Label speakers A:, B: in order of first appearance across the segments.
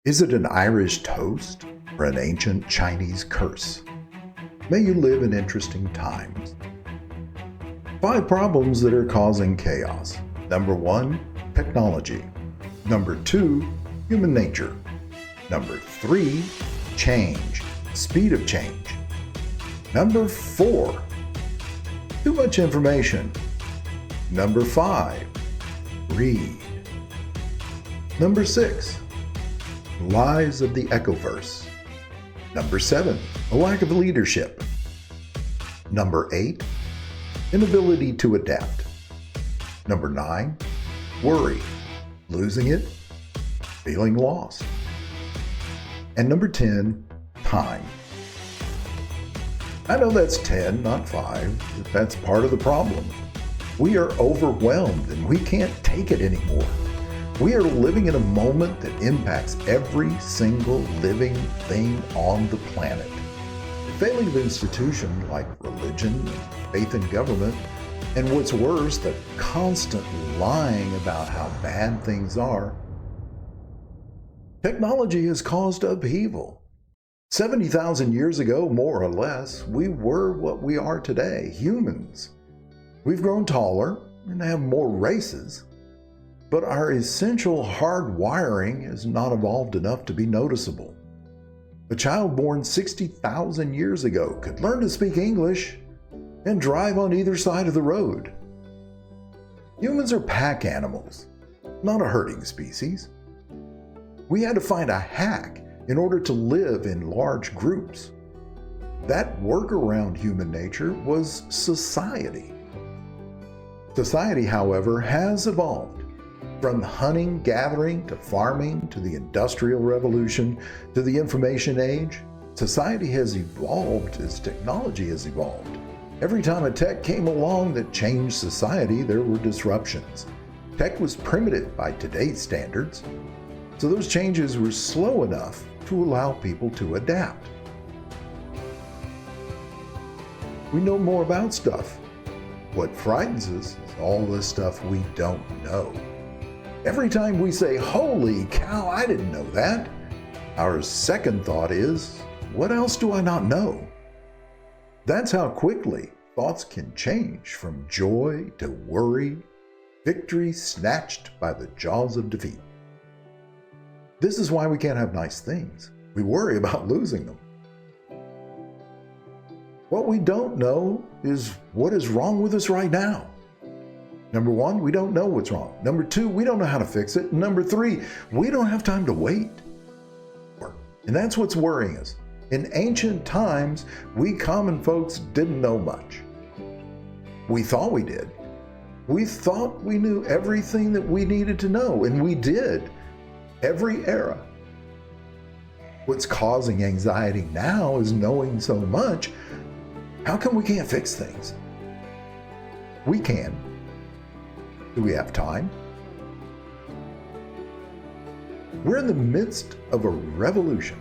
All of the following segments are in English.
A: Is it an Irish toast or an ancient Chinese curse? May you live in interesting times. 5 problems that are causing chaos. Number 1, technology. Number 2, human nature. Number 3, change, speed of change. Number 4, too much information. Number 5, greed. Number 6, lies of the Echoverse. Number 7, a lack of leadership. Number 8, inability to adapt. Number 9, worry, losing it, feeling lost. And number 10, time. I know that's 10, not 5, but that's part of the problem. We are overwhelmed and we can't take it anymore. We are living in a moment that impacts every single living thing on the planet. The failing of institutions like religion, faith in government, and what's worse, the constant lying about how bad things are. Technology has caused upheaval. 70,000 years ago, more or less, we were what we are today, humans. We've grown taller and have more races, but our essential hard wiring has not evolved enough to be noticeable. A child born 60,000 years ago could learn to speak English and drive on either side of the road. Humans are pack animals, not a herding species. We had to find a hack in order to live in large groups. That workaround human nature was society. Society, however, has evolved. From hunting, gathering, to farming, to the Industrial Revolution, to the Information Age, society has evolved as technology has evolved. Every time a tech came along that changed society, there were disruptions. Tech was primitive by today's standards, so those changes were slow enough to allow people to adapt. We know more about stuff. What frightens us is all the stuff we don't know. Every time we say, "Holy cow, I didn't know that," our second thought is, "What else do I not know?" That's how quickly thoughts can change from joy to worry, victory snatched by the jaws of defeat. This is why we can't have nice things. We worry about losing them. What we don't know is what is wrong with us right now. Number 1, we don't know what's wrong. Number 2, we don't know how to fix it. Number 3, we don't have time to wait. And that's what's worrying us. In ancient times, we common folks didn't know much. We thought we did. We thought we knew everything that we needed to know, and we did. Every era. What's causing anxiety now is knowing so much. How come we can't fix things? We can. Do we have time? We're in the midst of a revolution.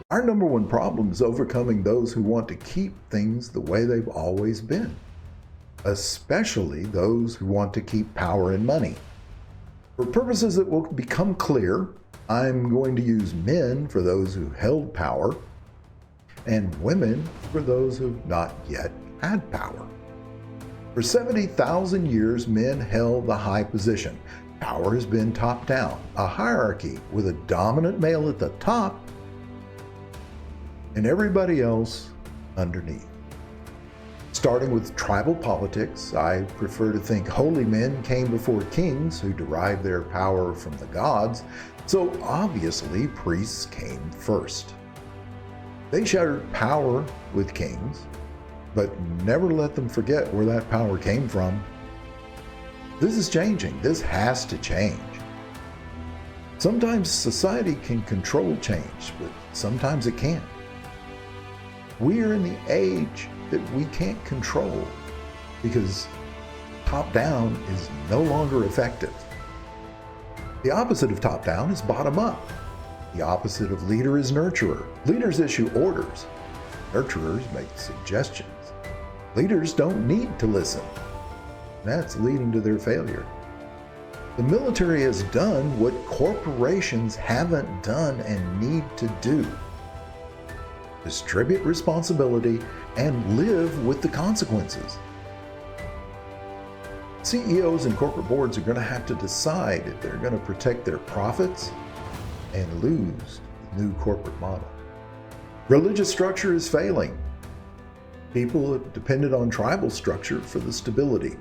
A: Our number 1 problem is overcoming those who want to keep things the way they've always been, especially those who want to keep power and money. For purposes that will become clear, I'm going to use men for those who held power and women for those who've not yet had power. For 70,000 years, men held the high position. Power has been top-down, a hierarchy with a dominant male at the top and everybody else underneath. Starting with tribal politics, I prefer to think holy men came before kings who derived their power from the gods, so obviously priests came first. They shared power with kings, but never let them forget where that power came from. This is changing. This has to change. Sometimes society can control change, but sometimes it can't. We are in the age that we can't control because top-down is no longer effective. The opposite of top-down is bottom-up. The opposite of leader is nurturer. Leaders issue orders. Nurturers make suggestions. Leaders don't need to listen. That's leading to their failure. The military has done what corporations haven't done and need to do: distribute responsibility and live with the consequences. CEOs and corporate boards are going to have to decide if they're going to protect their profits and lose the new corporate model. Religious structure is failing. People have depended on tribal structure for the stability.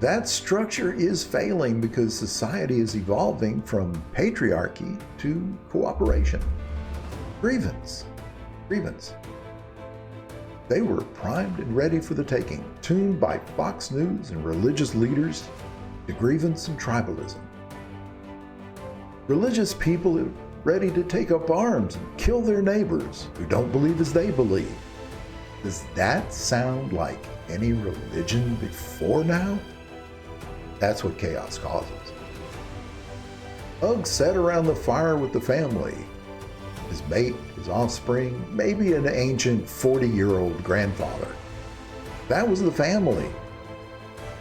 A: That structure is failing because society is evolving from patriarchy to cooperation. Grievance. They were primed and ready for the taking, tuned by Fox News and religious leaders to grievance and tribalism. Religious people are ready to take up arms and kill their neighbors who don't believe as they believe. Does that sound like any religion before now? That's what chaos causes. Ugg sat around the fire with the family, his mate, his offspring, maybe an ancient 40-year-old grandfather. That was the family.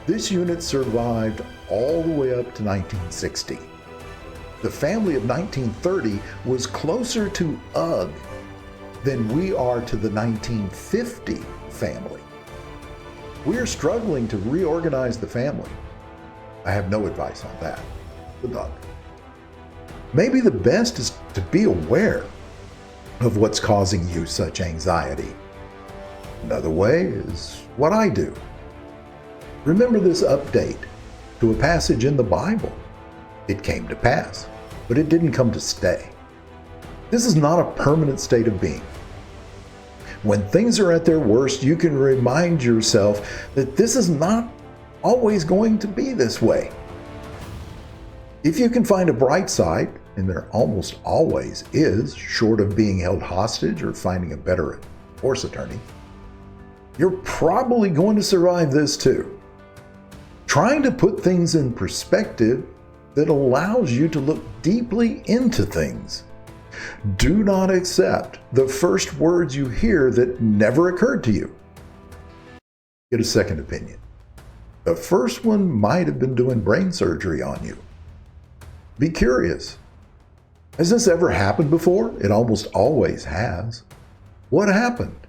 A: This unit survived all the way up to 1960. The family of 1930 was closer to Ugg than we are to the 1950 family. We are struggling to reorganize the family. I have no advice on that. Good luck. Maybe the best is to be aware of what's causing you such anxiety. Another way is what I do. Remember this update to a passage in the Bible. It came to pass, but it didn't come to stay. This is not a permanent state of being. When things are at their worst, you can remind yourself that this is not always going to be this way. If you can find a bright side, and there almost always is, short of being held hostage or finding a better divorce attorney, you're probably going to survive this too. Trying to put things in perspective that allows you to look deeply into things. Do not accept the first words you hear that never occurred to you. Get a second opinion. The first one might have been doing brain surgery on you. Be curious. Has this ever happened before? It almost always has. What happened?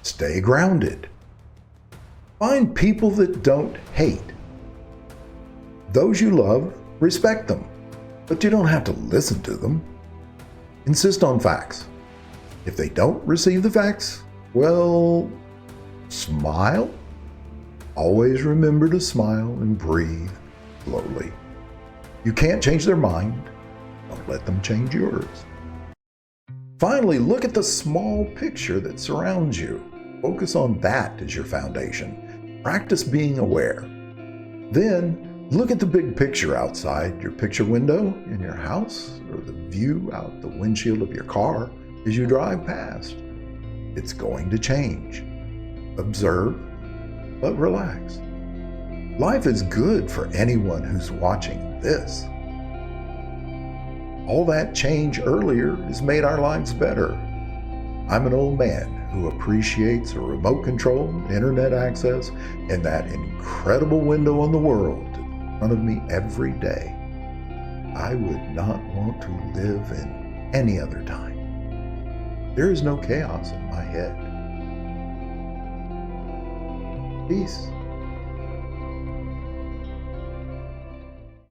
A: Stay grounded. Find people that don't hate. Those you love, respect them, but you don't have to listen to them. Insist on facts. If they don't receive the facts, well, smile. Always remember to smile and breathe slowly. You can't change their mind. Don't let them change yours. Finally, look at the small picture that surrounds you. Focus on that as your foundation. Practice being aware. Then, look at the big picture outside your picture window in your house or the view out the windshield of your car as you drive past. It's going to change. Observe, but relax. Life is good for anyone who's watching this. All that change earlier has made our lives better. I'm an old man who appreciates a remote control, internet access, and that incredible window on the world in front of me every day. I would not want to live in any other time. There is no chaos in my head. Peace.